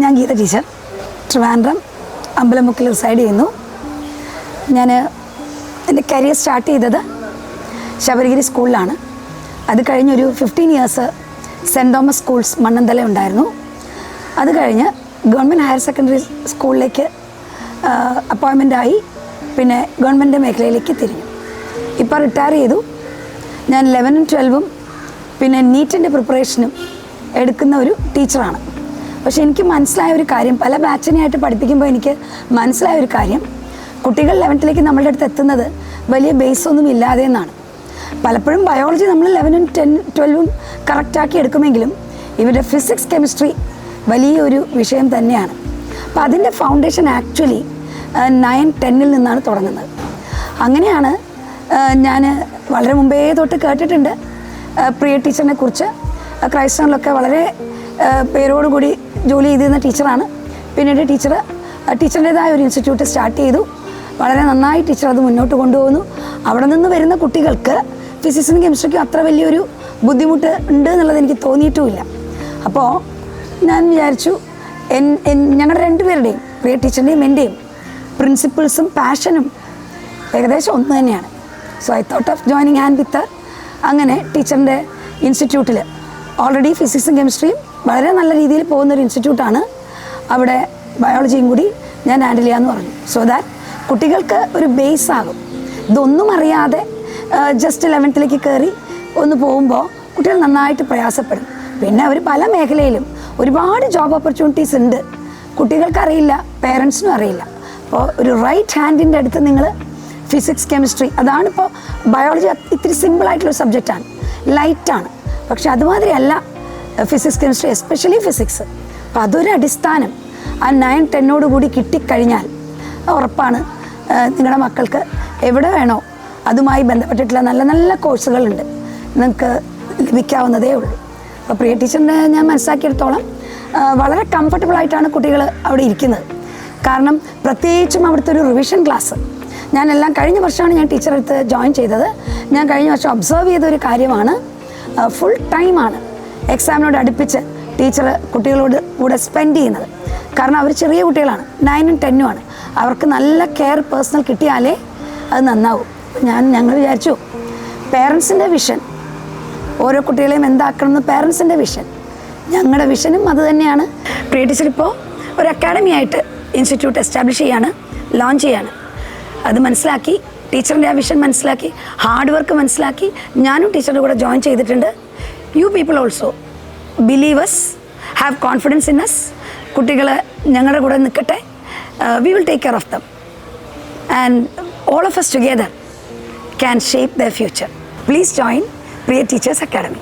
ഞാൻ Geetha teacher, Trivandrum അമ്പലമുക്കിൽ reside ചെയ്യുന്നു. ഞാൻ എൻ്റെ കരിയർ സ്റ്റാർട്ട് ചെയ്തത് ശബരിഗിരി സ്കൂളിലാണ്. അത് കഴിഞ്ഞൊരു 15 years saint Thomas schools Mannanthala ഉണ്ടായിരുന്നു. അത് കഴിഞ്ഞ് ഗവൺമെൻറ് ഹയർ സെക്കൻഡറി സ്കൂളിലേക്ക് അപ്പോയിൻമെൻ്റായി. പിന്നെ ഗവൺമെൻറ് മേഖലയിലേക്ക് തിരിഞ്ഞു. ഇപ്പോൾ റിട്ടയർ ചെയ്തു. ഞാൻ 11ഉം 12ഉം പിന്നെ നീറ്റിൻ്റെ പ്രിപ്പറേഷനും എടുക്കുന്ന ഒരു ടീച്ചറാണ്. പക്ഷേ എനിക്ക് മനസ്സിലായ ഒരു കാര്യം, പല ബാച്ചിനെയായിട്ട് പഠിപ്പിക്കുമ്പോൾ എനിക്ക് മനസ്സിലായ ഒരു കാര്യം, കുട്ടികൾ 11th നമ്മളുടെ അടുത്ത് എത്തുന്നത് വലിയ ബേസൊന്നും ഇല്ലാതെ എന്നാണ്. പലപ്പോഴും ബയോളജി നമ്മൾ 11ഉം 12ഉം കറക്റ്റാക്കി എടുക്കുമെങ്കിലും ഇവരുടെ ഫിസിക്സ് കെമിസ്ട്രി വലിയൊരു വിഷയം തന്നെയാണ്. അപ്പോൾ അതിൻ്റെ ഫൗണ്ടേഷൻ ആക്ച്വലി 9, 10 നിന്നാണ് തുടങ്ങുന്നത്. അങ്ങനെയാണ് ഞാൻ വളരെ മുമ്പേ തൊട്ട് കേട്ടിട്ടുണ്ട് പ്രിയ ടീച്ചറിനെ കുറിച്ച്. ക്രൈസ്തവനിലൊക്കെ വളരെ പേരോടുകൂടി ജോലി ചെയ്തിരുന്ന ടീച്ചറാണ്. പിന്നീട് ടീച്ചറിൻ്റെതായ ഒരു ഇൻസ്റ്റിറ്റ്യൂട്ട് സ്റ്റാർട്ട് ചെയ്തു. വളരെ നന്നായി ടീച്ചർ അത് മുന്നോട്ട് കൊണ്ടുപോകുന്നു. അവിടെ നിന്ന് വരുന്ന കുട്ടികൾക്ക് ഫിസിക്സിനും കെമിസ്ട്രിക്കും അത്ര വലിയൊരു ബുദ്ധിമുട്ട് ഉണ്ട് എന്നുള്ളത് എനിക്ക് തോന്നിയിട്ടുമില്ല. അപ്പോൾ ഞാൻ വിചാരിച്ചു ഞങ്ങളുടെ രണ്ടുപേരുടെയും, പ്രിയ ടീച്ചറിൻ്റെയും എൻ്റെയും പ്രിൻസിപ്പിൾസും പാഷനും ഏകദേശം ഒന്ന് തന്നെയാണ്. So I thought of joining hand വിത്ത്. അങ്ങനെ ടീച്ചറിൻ്റെ ഇൻസ്റ്റിറ്റ്യൂട്ടിൽ ഓൾറെഡി ഫിസിക്സും കെമിസ്ട്രിയും വളരെ നല്ല രീതിയിൽ പോകുന്നൊരു ഇൻസ്റ്റിറ്റ്യൂട്ടാണ്. അവിടെ ബയോളജിയും കൂടി ഞാൻ ഹാൻഡിൽ ചെയ്യാമെന്ന് പറഞ്ഞു. സോ ദാറ്റ് കുട്ടികൾക്ക് ഒരു ബേസ് ആകും. ഇതൊന്നും അറിയാതെ ജസ്റ്റ് 11th കയറി ഒന്ന് പോകുമ്പോൾ കുട്ടികൾ നന്നായിട്ട് പ്രയാസപ്പെടും. പിന്നെ അവർ പല മേഖലയിലും ഒരുപാട് ജോബ് ഓപ്പർച്യൂണിറ്റീസ് ഉണ്ട്. കുട്ടികൾക്കറിയില്ല, പേരൻസിനും അറിയില്ല. അപ്പോൾ ഒരു റൈറ്റ് ഹാൻഡിൻ്റെ അടുത്ത് നിങ്ങൾ ഫിസിക്സ് കെമിസ്ട്രി, അതാണിപ്പോൾ ബയോളജി ഇത്തിരി സിമ്പിളായിട്ടുള്ളൊരു സബ്ജക്റ്റാണ്, ലൈറ്റാണ്. പക്ഷെ അതുമാതിരി അല്ല ഫിസിക്സ് കെമിസ്ട്രി, എസ്പെഷ്യലി ഫിസിക്സ്. അപ്പോൾ അതൊരു അടിസ്ഥാനം ആ 9, 10 കൂടി കിട്ടിക്കഴിഞ്ഞാൽ ഉറപ്പാണ് നിങ്ങളുടെ മക്കൾക്ക് എവിടെ വേണോ അതുമായി ബന്ധപ്പെട്ടിട്ടുള്ള നല്ല നല്ല കോഴ്സുകളുണ്ട്, നിങ്ങൾക്ക് ലഭിക്കാവുന്നതേ ഉള്ളൂ. അപ്പോൾ പ്രിയ ടീച്ചറിനെ ഞാൻ മനസ്സിലാക്കിയെടുത്തോളം വളരെ കംഫർട്ടബിളായിട്ടാണ് കുട്ടികൾ അവിടെ ഇരിക്കുന്നത്. കാരണം പ്രത്യേകിച്ചും അവിടുത്തെ ഒരു റിവിഷൻ ക്ലാസ്, ഞാനെല്ലാം കഴിഞ്ഞ വർഷമാണ് ഞാൻ ടീച്ചറടുത്ത് ജോയിൻ ചെയ്തത്. ഞാൻ കഴിഞ്ഞ വർഷം ഒബ്സർവ് ചെയ്തൊരു കാര്യമാണ്, ഫുൾ ടൈമാണ് എക്സാമിനോട് അടുപ്പിച്ച് ടീച്ചർ കുട്ടികളോട് കൂടെ സ്പെൻഡ് ചെയ്യുന്നത്. കാരണം അവർ ചെറിയ കുട്ടികളാണ്, 9ഉം 10ഉം ആണ്. അവർക്ക് നല്ല കെയർ പേഴ്സണൽ കിട്ടിയാലേ അത് നന്നാവും. ഞങ്ങൾ വിചാരിച്ചു പേരൻസിൻ്റെ വിഷൻ, ഓരോ കുട്ടികളെയും എന്താക്കണമെന്ന് പേരൻസിൻ്റെ വിഷൻ, ഞങ്ങളുടെ വിഷനും അത് തന്നെയാണ്. പ്രിയ ടീച്ചർ ഇപ്പോൾ ഒരു അക്കാഡമി ആയിട്ട് ഇൻസ്റ്റിറ്റ്യൂട്ട് എസ്റ്റാബ്ലിഷ് ചെയ്യാണ്, ലോഞ്ച് ചെയ്യാണ്. അത് മനസ്സിലാക്കി, ടീച്ചറിൻ്റെ ആ വിഷൻ മനസ്സിലാക്കി, ഹാർഡ് വർക്ക് മനസ്സിലാക്കി ഞാനും ടീച്ചറുടെ കൂടെ ജോയിൻ ചെയ്തിട്ടുണ്ട്. You people also believe us, have confidence in us. കുട്ടികൾ ഞങ്ങളുടെ കൂടെ നിൽക്കട്ടെ. We will take care of them and all of us together can shape their future. Please join Priya Teachers Academy.